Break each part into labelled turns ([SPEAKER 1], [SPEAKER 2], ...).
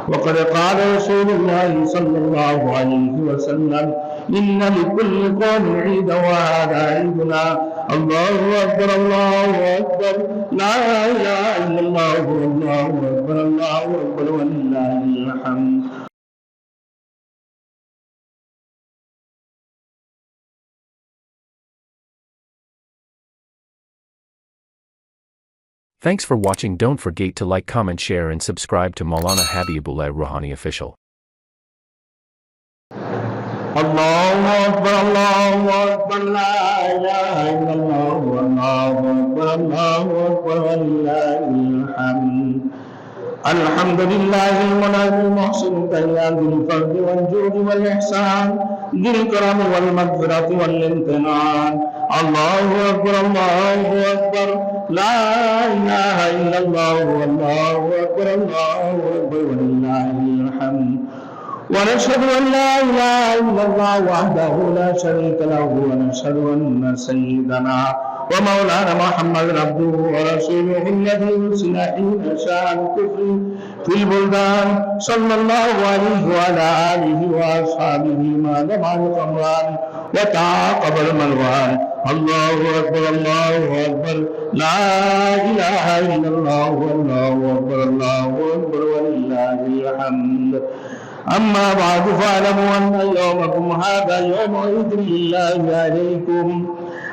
[SPEAKER 1] وقد قال رسول الله صلى الله عليه وسلم إن لكل قوم عيدا وهذا عيدنا الله أكبر الله أكبر لا إله إلا الله الله أكبر الله أكبر ولله الحمد.
[SPEAKER 2] Thanks for watching. Don't forget to like, comment, share and subscribe to Maulana Habibullah Ruhani Official.
[SPEAKER 1] الله أكبر الله أكبر لا إله إلا الله الله أكبر الله أكبر ولله الحمد. الحمد لله المنعم المحسن الديان ذي الفضل والجود والإحسان ذي الكرم والمغفرة والامتنان. الله أكبر الله أكبر لا إله إلا الله الله أكبر الله أكبر ولله الحمد. ونشهد أن لا إله إلا الله وحده لا شريك له ونشهد أن سيدنا ومولانا محمد عبده ورسوله الذي أرسل حين شاء الكفر في البلدان صلى الله عليه وعلى آله وأصحابه ما دمع القمران وتعاقب الملوان. الله أكبر الله أكبر لا إله إلا الله الله أكبر الله أكبر ولله الحمد. أما بعد فاعلموا أن يومكم هذا يوم عيد لله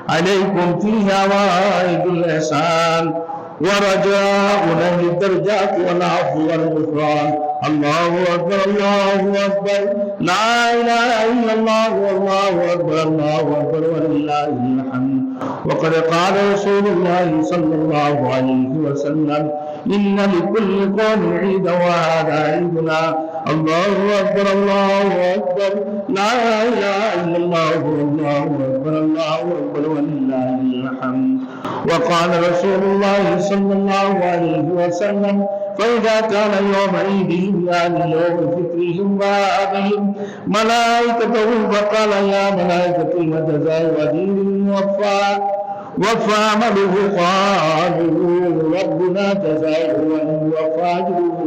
[SPEAKER 1] عليكم فيه عوائد الإحسان ورجاء نهل الدرجات والعفو والغفران. الله أكبر الله أكبر لا إله إلا الله والله أكبر الله أكبر ولله الحمد. وقد قال رسول الله صلى الله عليه وسلم إن لكل قوم عيدا وهذا عيدنا الله أكبر الله أكبر لا إله إلا الله الله أكبر الله أكبر ولله الحمد. وقال رسول الله صلى الله عليه وسلم فإذا كان يوم عيدهم يعني يوم فطرهم وآبهم ملائكته فقال يا ملائكة ما جزاء ودين وفى عمله قالوا ربنا جزاؤه وفى أجره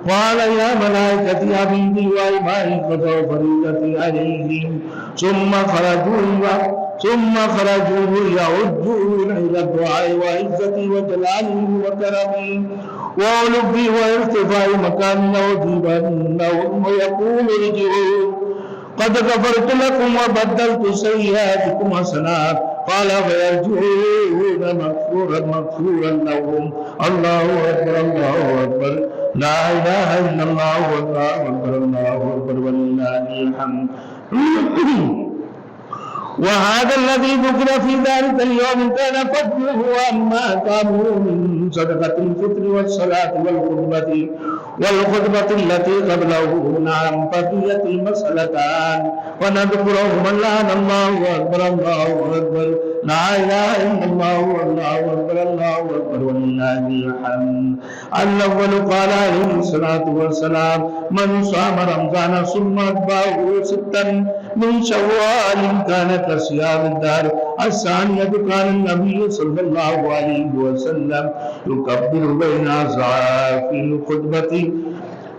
[SPEAKER 1] قال يا ملائكة عبيدي وإمائي قضوا فريضتي عليهم ثم خرجوا يعدون إلى الدعاء وعزتي وجلالي وكرمي وعلوي وارتفاع مكان لأجيبنهم ويقول ارجعوا قد غفرت لكم وبدلت سيئاتكم حسنات قال فيرجعون مغفورا لهم. الله أكبر الله أكبر لا إله إلا الله والله أكبر الله أكبر ولله الحمد. وهذا الذي ذكر في ذلك اليوم كان فضله وأما كانوا من صدقة الفطر والصلاة والخطبة التي قبله نعم بقيت المسألتان ونذكرهما الآن. الله أكبر الله أكبر لا إله إلا الله والله أكبر الله أكبر ولله الحمد. الأول قال عليه الصلاة والسلام من صام رمضان ثم أتبعه ستا من شوال كان كصيام الدهر. الثانية قال النبي صلى الله عليه وسلم يكبر بين أصحابه في الخطبة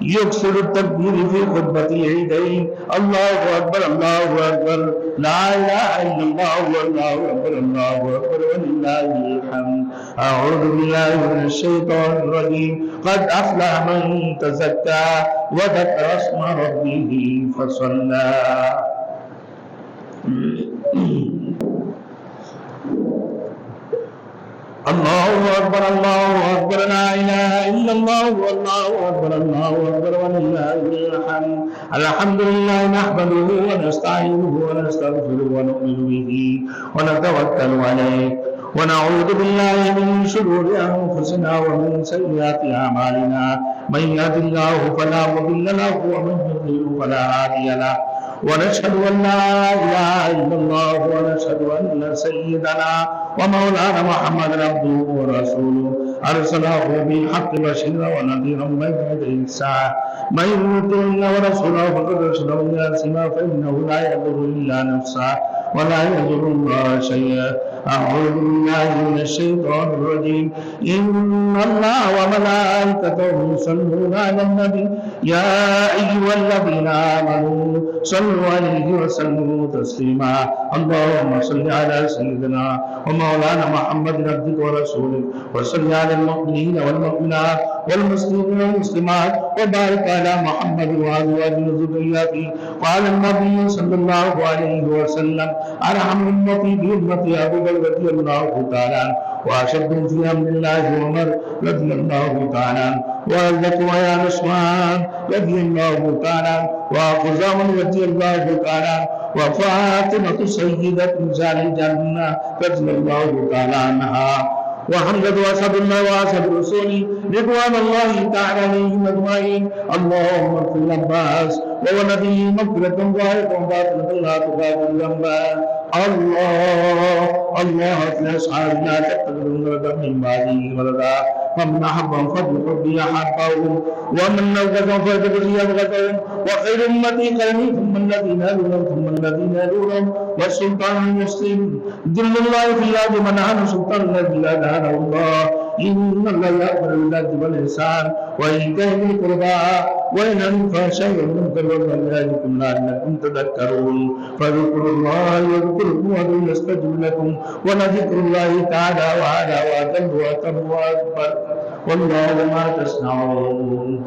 [SPEAKER 1] يكسر التكبير في خطبة العيدين. الله أكبر الله أكبر لا إله إلا الله والله أكبر الله أكبر ولله الحمد. أعوذ بالله من الشيطان الرجيم. قد أفلح من تزكى وذكر اسم ربه فصلى. الله أكبر الله أكبر لا إله إلا الله والله أكبر الله أكبر ولله الحمد. الحمد لله نحمده ونستعينه ونستغفره ونؤمن به ونتوكل عليه ونعوذ بالله من شرور أنفسنا ومن سيئات أعمالنا. من يهد الله فلا مضل له ومن يضلل فلا هادي له. ونشهد أن لا إله إلا الله ونشهد أن سيدنا ومولانا محمد عبده ورسوله أرسله بالحق بشيرا ونذيرا بين يدي الساعة. من يطع الله ورسوله فقد رشد إلى سما فإنه لا يضر إلا نفسه ولا يضر الله شيئا. أعوذ بالله من الشيطان الرجيم إن الله وملائكته يصلون على النبي يا أيها الذين آمنوا صلوا عليه وسلموا تسليما اللهم صل على سيدنا ومولانا محمد عبدك ورسولك وصل على المؤمنين والمؤمنات والمسلمين والمسلمات وبارك على محمد وأزواجه وذرياته قال النبي صلى الله عليه وسلم أرحم أمتي بأمتي أبو بكر رضي الله تعالى عنه وأشد في أمر الله عمر رضي الله تعالى عنه وأزكى يا عثمان رضي الله تعالى عنه وخزام رضي الله تعالى عنه وفاطمة سيدة نساء الجنة رضي الله تعالى عنها وحمزة وأسد الله وأسد رسوله رضوان الله تعالى عليهم أجمعين اللهم اغفر للعباس وولده مغفرة ظاهرة وباطنة لا تغادر ذنبا الله في أصحابنا تتخذ من بعده ولدا ومن أحبهم فليحب أحبهم ومن نبغضهم فليبغض يبغضهم وخير أمتي قرني ثم الذين يلونهم ثم الذين يلونهم والسلطان المسلم ذل الله في الأرض من عن سلطان الذي لا دهنه الله إن الله يأمر بالعدل والإحسان وإيتاء ذي القربى وينهى عن الفحشاء والمنكر والبغي يعظكم لعلكم تذكرون فاذكروا الله يذكركم وادعوه يستجب لكم ولذكر الله تعالى وعلى وأجل وأتم وأكبر والله ما تصنعون.